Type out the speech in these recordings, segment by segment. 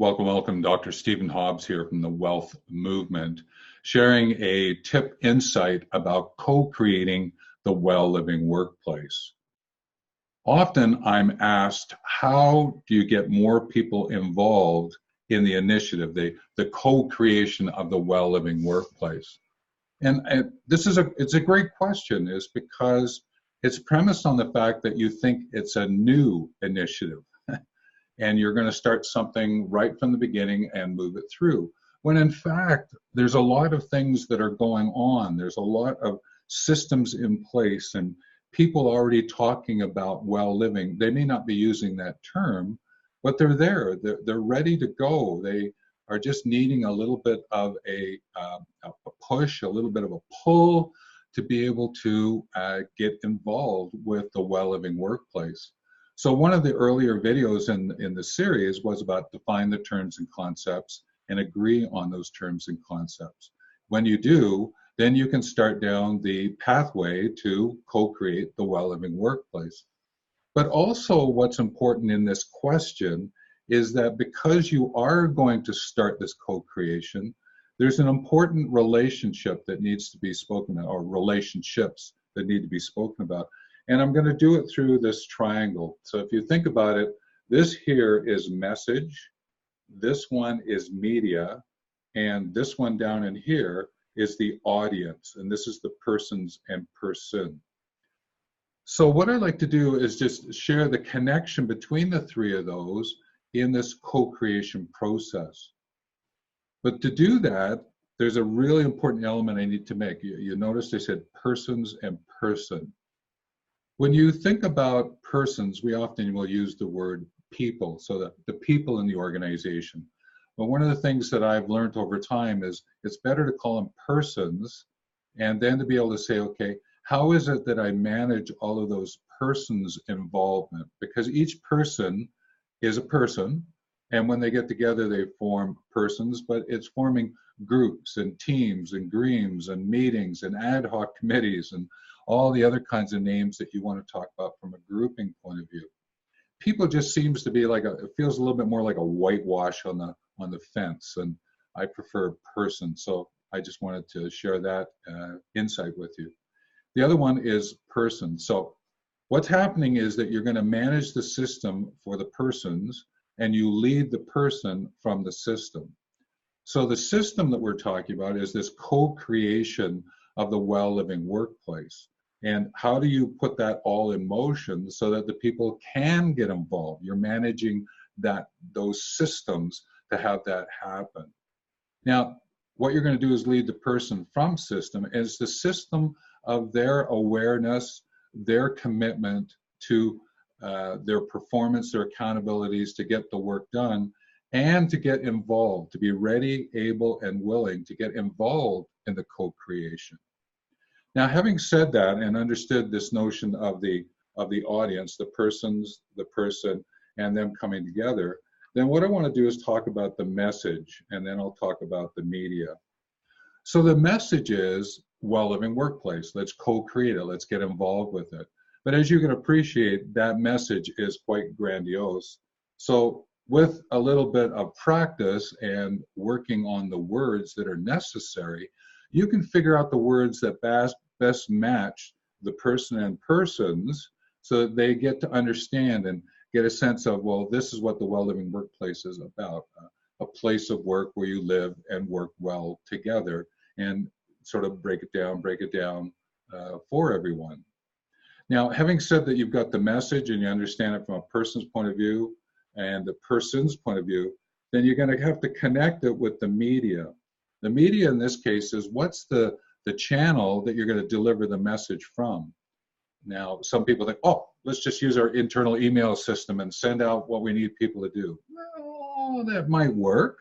Welcome, welcome. Dr. Stephen Hobbs here from the Wealth Movement, sharing a tip insight about co-creating the well-living workplace. Often I'm asked, how do you get more people involved in the initiative, the co-creation of the well-living workplace? And it's a great question, is because it's premised on the fact that you think it's a new initiative and you're going to start something right from the beginning and move it through. When in fact, there's a lot of things that are going on. There's a lot of systems in place and people already talking about well living. They may not be using that term, but they're there. They're ready to go. They are just needing a little bit of a push, a little bit of a pull to be able to get involved with the well living workplace. So one of the earlier videos in the series was about define the terms and concepts and agree on those terms and concepts. When you do, then you can start down the pathway to co-create the well-living workplace. But also what's important in this question is that because you are going to start this co-creation, there's an important relationship that needs to be spoken about, or relationships that need to be spoken about. And I'm going to do it through this triangle. So if you think about it, this here is message, this one is media, and this one down in here is the audience, and this is the persons and person. So what I like to do is just share the connection between the three of those in this co-creation process. But to do that, there's a really important element I need to make. You notice I said persons and person. When you think about persons, we often will use the word people, so that the people in the organization. But one of the things that I've learned over time is it's better to call them persons and then to be able to say, okay, how is it that I manage all of those persons' involvement? Because each person is a person, and when they get together, they form persons, but it's forming groups and teams and greens and meetings and ad hoc committees and all the other kinds of names that you want to talk about from a grouping point of view. People just seems to be like it feels a little bit more like a whitewash on the fence, and I prefer person. So I just wanted to share that insight with you. The other one is person. So what's happening is that you're going to manage the system for the persons, and you lead the person from the system. So the system that we're talking about is this co-creation of the well-living workplace. And how do you put that all in motion so that the people can get involved? You're managing those systems to have that happen. Now, what you're going to do is lead the person from system as the system of their awareness, their commitment to their performance, their accountabilities to get the work done, and to get involved, to be ready, able, and willing to get involved in the co-creation. Now, having said that and understood this notion of the audience, the persons, the person, and them coming together, then what I want to do is talk about the message, and then I'll talk about the media. So the message is well-living workplace. Let's co-create it. Let's get involved with it. But as you can appreciate, that message is quite grandiose. So with a little bit of practice and working on the words that are necessary, you can figure out the words that best match the person and persons so that they get to understand and get a sense of, well, this is what the well-living workplace is about, a place of work where you live and work well together, and sort of break it down for everyone. Now, having said that you've got the message and you understand it from a person's point of view and the person's point of view, then you're going to have to connect it with the media. The media in this case is what's the channel that you're going to deliver the message from. Now, some people think, oh, let's just use our internal email system and send out what we need people to do. Well, that might work.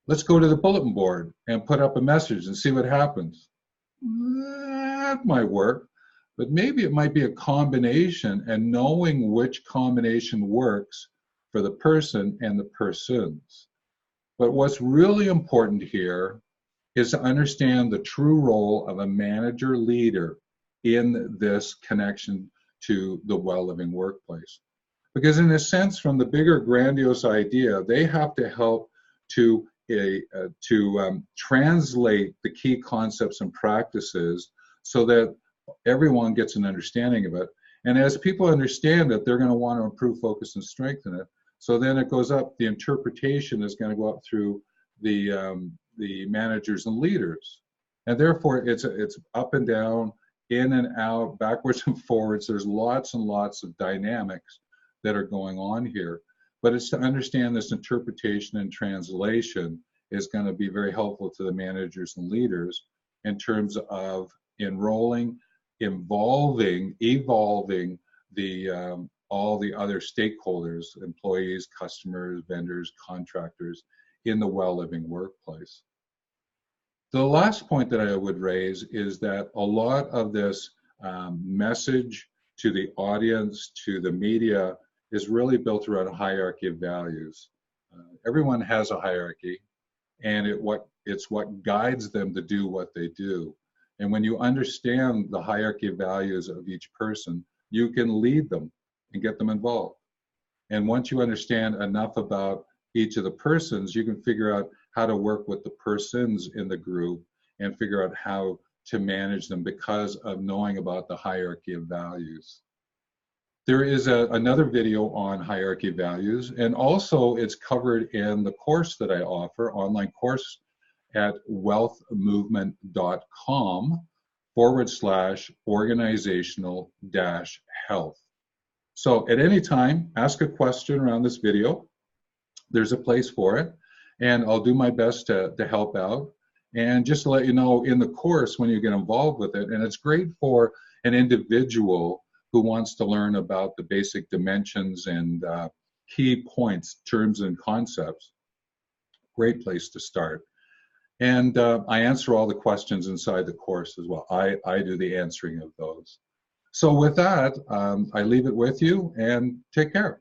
Let's go to the bulletin board and put up a message and see what happens. That might work, but maybe it might be a combination, and knowing which combination works for the person and the persons. But what's really important here is to understand the true role of a manager leader in this connection to the well-living workplace. Because in a sense, from the bigger grandiose idea, they have to help to translate the key concepts and practices so that everyone gets an understanding of it. And as people understand it, they're going to want to improve, focus, and strengthen it. So then it goes up, the interpretation is going to go up through the managers and leaders. And therefore, it's up and down, in and out, backwards and forwards. There's lots and lots of dynamics that are going on here. But it's to understand this interpretation and translation is going to be very helpful to the managers and leaders in terms of enrolling, evolving the all the other stakeholders, employees, customers, vendors, contractors in the well living workplace. The last point that I would raise is that a lot of this message to the audience, to the media, is really built around a hierarchy of values. Everyone has a hierarchy, and it's what guides them to do what they do. And when you understand the hierarchy of values of each person, you can lead them and get them involved. And once you understand enough about each of the persons, you can figure out how to work with the persons in the group and figure out how to manage them because of knowing about the hierarchy of values. There is another video on hierarchy of values, and also it's covered in the course that I offer, online course at wealthmovement.com/organizational-health. So at any time, ask a question around this video. There's a place for it, and I'll do my best to help out. And just to let you know, in the course, when you get involved with it, and it's great for an individual who wants to learn about the basic dimensions and key points, terms, and concepts, great place to start. And I answer all the questions inside the course as well. I do the answering of those. So with that, I leave it with you, and take care.